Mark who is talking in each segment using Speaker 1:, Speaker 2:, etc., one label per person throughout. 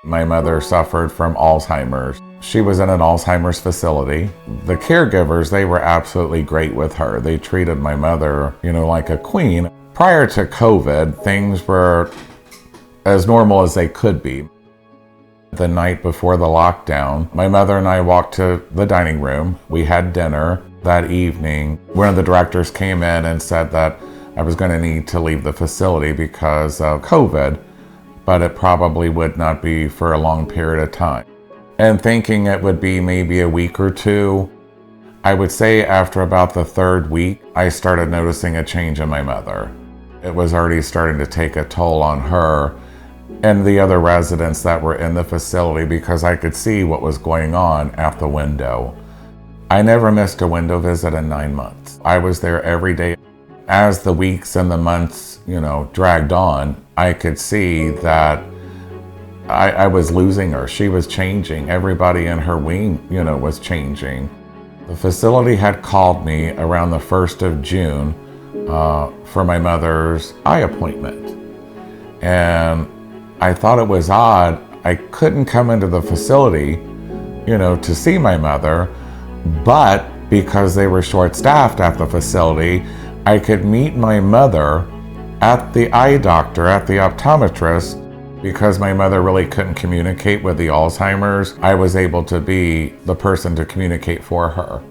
Speaker 1: My mother suffered from Alzheimer's. She was in an Alzheimer's facility. The caregivers, they were absolutely great with her. They treated my mother, like a queen. Prior to COVID, things were as normal as they could be. The night before the lockdown, my mother and I walked to the dining room. We had dinner that evening. One of the directors came in and said that I was going to need to leave the facility because of COVID, but it probably would not be for a long period of time. And thinking it would be maybe a week or two, I would say after about the third week, I started noticing a change in my mother. It was already starting to take a toll on her and the other residents that were in the facility because I could see what was going on at the window. I never missed a window visit in 9 months. I was there every day. As the weeks and the months, dragged on, I could see that I was losing her. She was changing. Everybody in her wing, was changing. The facility had called me around the 1st of June for my mother's eye appointment. And I thought it was odd. I couldn't come into the facility, to see my mother, but because they were short-staffed at the facility, I could meet my mother at the eye doctor, at the optometrist. Because my mother really couldn't communicate with the Alzheimer's, I was able to be the person to communicate for her.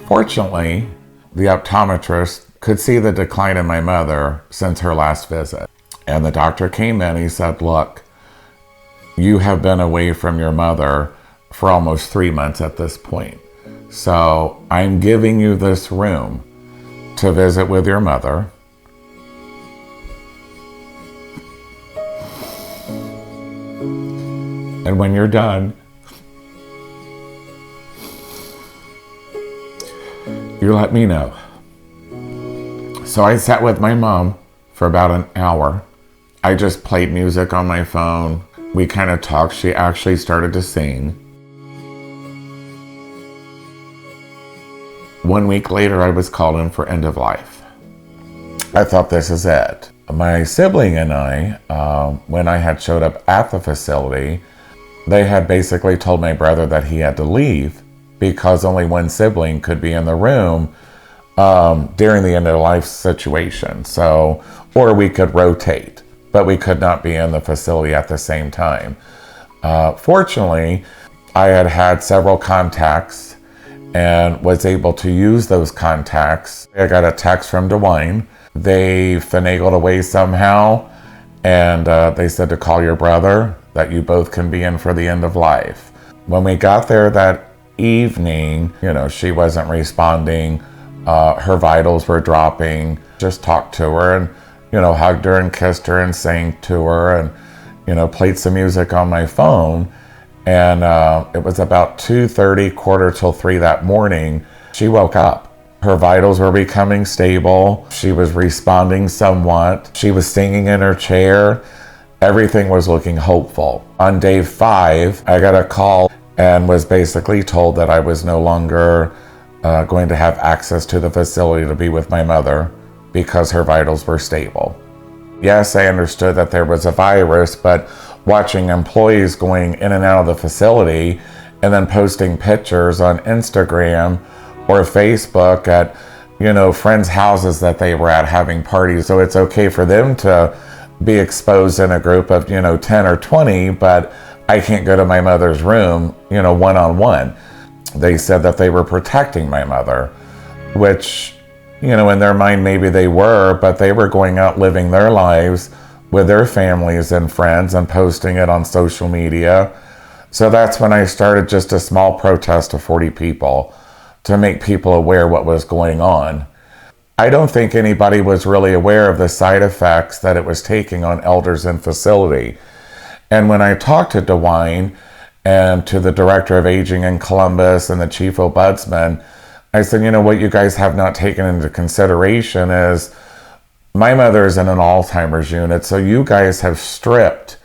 Speaker 1: Fortunately, the optometrist could see the decline in my mother since her last visit. And the doctor came in, he said, "Look, you have been away from your mother for almost 3 months at this point. So I'm giving you this room to visit with your mother. And when you're done, you let me know." So I sat with my mom for about an hour. I just played music on my phone. We kind of talked. She actually started to sing. 1 week later, I was called in for end of life. I thought, this is it. My sibling and I, when I had showed up at the facility, they had basically told my brother that he had to leave because only one sibling could be in the room during the end of life situation. So, or we could rotate, but we could not be in the facility at the same time. Fortunately, I had had several contacts and was able to use those contacts. I got a text from DeWine. They finagled away somehow, and they said to call your brother, that you both can be in for the end of life. When we got there that evening, she wasn't responding. Her vitals were dropping. Just talked to her and, hugged her and kissed her and sang to her and, played some music on my phone. And it was about 2:30, 2:45 that morning, she woke up. Her vitals were becoming stable. She was responding somewhat. She was singing in her chair. Everything was looking hopeful. On day 5, I got a call and was basically told that I was no longer going to have access to the facility to be with my mother because her vitals were stable. Yes, I understood that there was a virus, but watching employees going in and out of the facility and then posting pictures on Instagram or Facebook at, friends' houses that they were at having parties. So it's okay for them to be exposed in a group of, 10 or 20, but I can't go to my mother's room, one-on-one. They said that they were protecting my mother, which, in their mind, maybe they were, but they were going out living their lives with their families and friends and posting it on social media. So that's when I started just a small protest of 40 people to make people aware what was going on. I don't think anybody was really aware of the side effects that it was taking on elders in facility. And when I talked to DeWine and to the director of aging in Columbus and the chief ombudsman, I said, what you guys have not taken into consideration is my mother is in an Alzheimer's unit, so you guys have stripped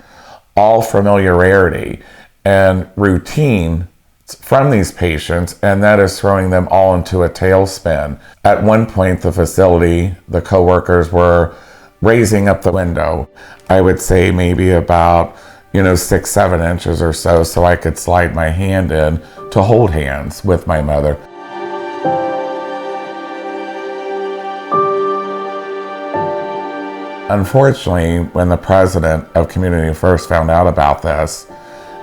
Speaker 1: all familiarity and routine from these patients, and that is throwing them all into a tailspin. At one point, the facility, the coworkers were raising up the window. I would say maybe about, 6, 7 inches or so I could slide my hand in to hold hands with my mother. Unfortunately, when the president of Community first found out about this,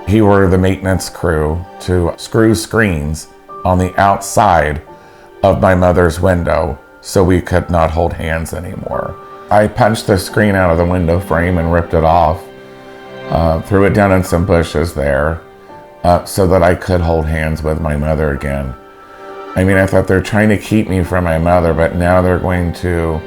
Speaker 1: he ordered the maintenance crew to screw screens on the outside of my mother's window so we could not hold hands anymore. I punched the screen out of the window frame and ripped it off, threw it down in some bushes there so that I could hold hands with my mother again. I mean, I thought they're trying to keep me from my mother, but now they're going to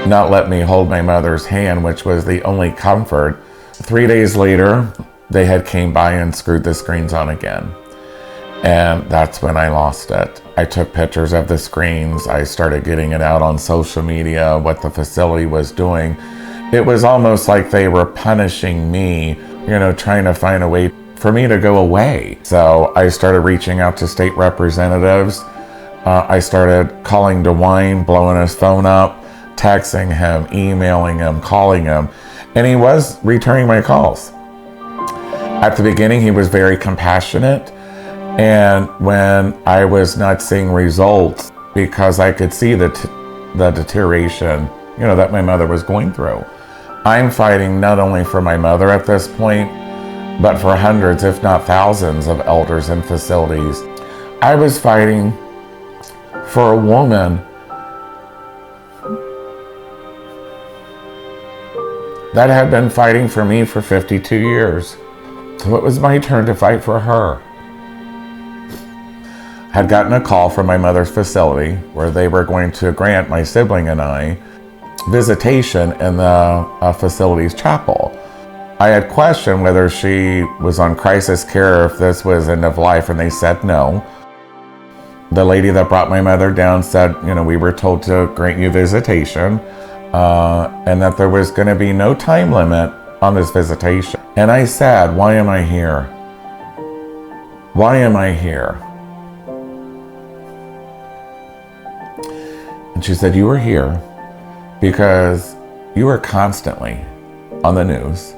Speaker 1: not let me hold my mother's hand, which was the only comfort. 3 days later, they had came by and screwed the screens on again. And that's when I lost it. I took pictures of the screens. I started getting it out on social media, what the facility was doing. It was almost like they were punishing me, trying to find a way for me to go away. So I started reaching out to state representatives. I started calling DeWine, blowing his phone up, texting him, emailing him, calling him, and he was returning my calls. At the beginning, he was very compassionate, and when I was not seeing results, because I could see the deterioration, that my mother was going through. I'm fighting not only for my mother at this point, but for hundreds, if not thousands, of elders and facilities. I was fighting for a woman that had been fighting for me for 52 years. So it was my turn to fight for her. Had gotten a call from my mother's facility where they were going to grant my sibling and I visitation in the facility's chapel. I had questioned whether she was on crisis care or if this was end of life, and they said no. The lady that brought my mother down said, we were told to grant you visitation, and that there was going to be no time limit on this visitation. And I said, why am I here? Why am I here? And she said, you were here because you are constantly on the news.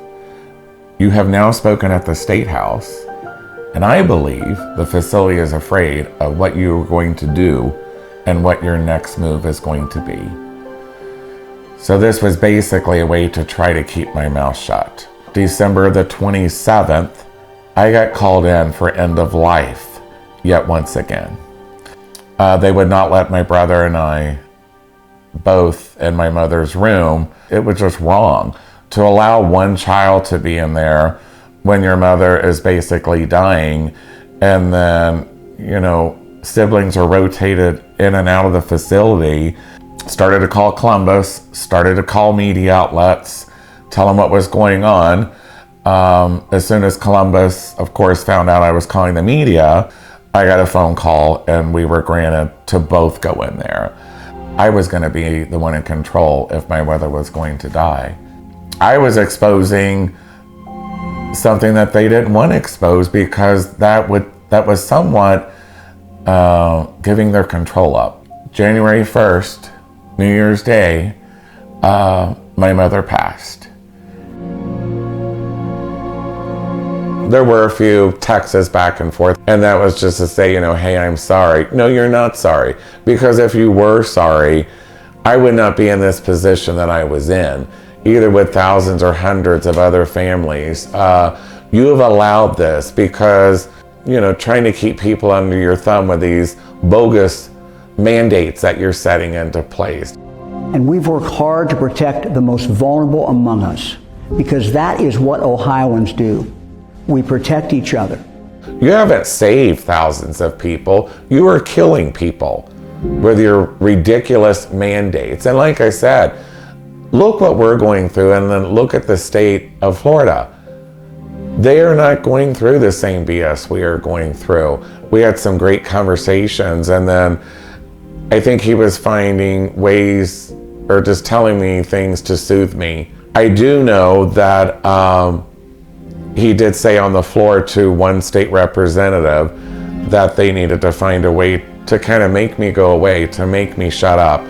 Speaker 1: You have now spoken at the State House, and I believe the facility is afraid of what you are going to do and what your next move is going to be. So this was basically a way to try to keep my mouth shut. December the 27th, I got called in for end of life yet once again. They would not let my brother and I both in my mother's room. It was just wrong to allow one child to be in there when your mother is basically dying, and then, siblings are rotated in and out of the facility. Started to call Columbus, started to call media outlets, tell them what was going on. As soon as Columbus, of course, found out I was calling the media, I got a phone call and we were granted to both go in there. I was going to be the one in control if my mother was going to die. I was exposing something that they didn't want to expose, because that was somewhat giving their control up. January 1st, New Year's Day, my mother passed. There were a few texts back and forth, and that was just to say, hey, I'm sorry. No, you're not sorry, because if you were sorry, I would not be in this position that I was in, either with thousands or hundreds of other families. You have allowed this because, trying to keep people under your thumb with these bogus mandates that you're setting into place.
Speaker 2: And we've worked hard to protect the most vulnerable among us, because that is what Ohioans do. We protect each other.
Speaker 1: You haven't saved thousands of people. You are killing people with your ridiculous mandates. And like I said, look what we're going through, and then look at the state of Florida. They are not going through the same BS we are going through. We had some great conversations, and then I think he was finding ways or just telling me things to soothe me. I do know that he did say on the floor to one state representative that they needed to find a way to kind of make me go away, to make me shut up.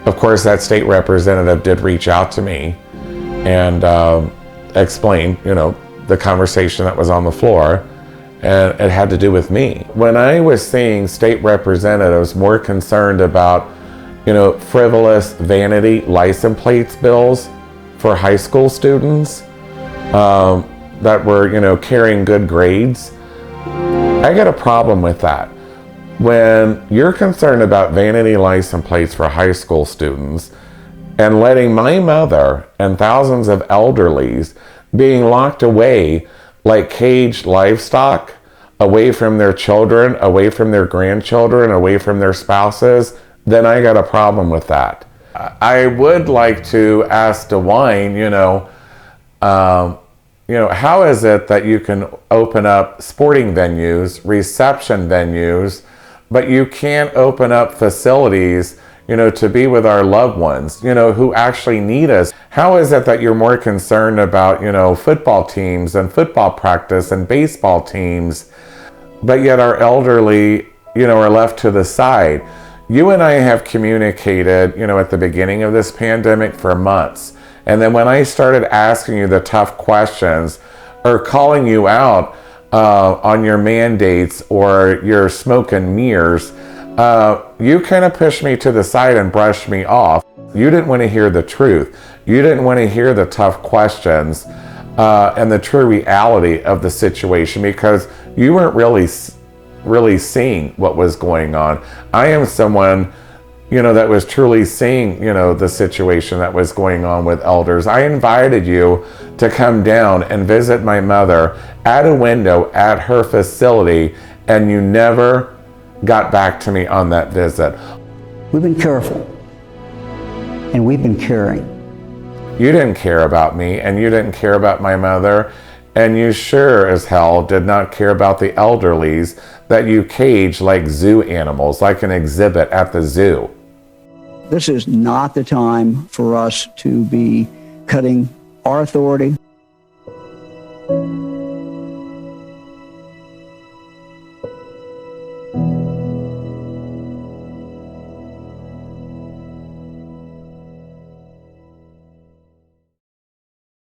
Speaker 1: Of course, that state representative did reach out to me and explain, the conversation that was on the floor, and it had to do with me. When I was seeing state representatives more concerned about, frivolous vanity license plates bills for high school students that were, carrying good grades, I got a problem with that. When you're concerned about vanity license plates for high school students and letting my mother and thousands of elderlies being locked away like caged livestock, away from their children, away from their grandchildren, away from their spouses, then I got a problem with that. I would like to ask DeWine, how is it that you can open up sporting venues, reception venues, but you can't open up facilities, to be with our loved ones, who actually need us? How is it that you're more concerned about, football teams and football practice and baseball teams, but yet our elderly, are left to the side? You and I have communicated, at the beginning of this pandemic for months. And then when I started asking you the tough questions or calling you out on your mandates or your smoke and mirrors, you kind of pushed me to the side and brushed me off. You didn't want to hear the truth. You didn't want to hear the tough questions and the true reality of the situation, because you weren't really seeing what was going on. I am someone, that was truly seeing, the situation that was going on with elders. I invited you to come down and visit my mother at a window at her facility, and you never got back to me on that visit.
Speaker 2: We've been careful, and we've been caring.
Speaker 1: You didn't care about me, and you didn't care about my mother, and you sure as hell did not care about the elderlies that you cage like zoo animals, like an exhibit at the zoo.
Speaker 2: This is not the time for us to be cutting our authority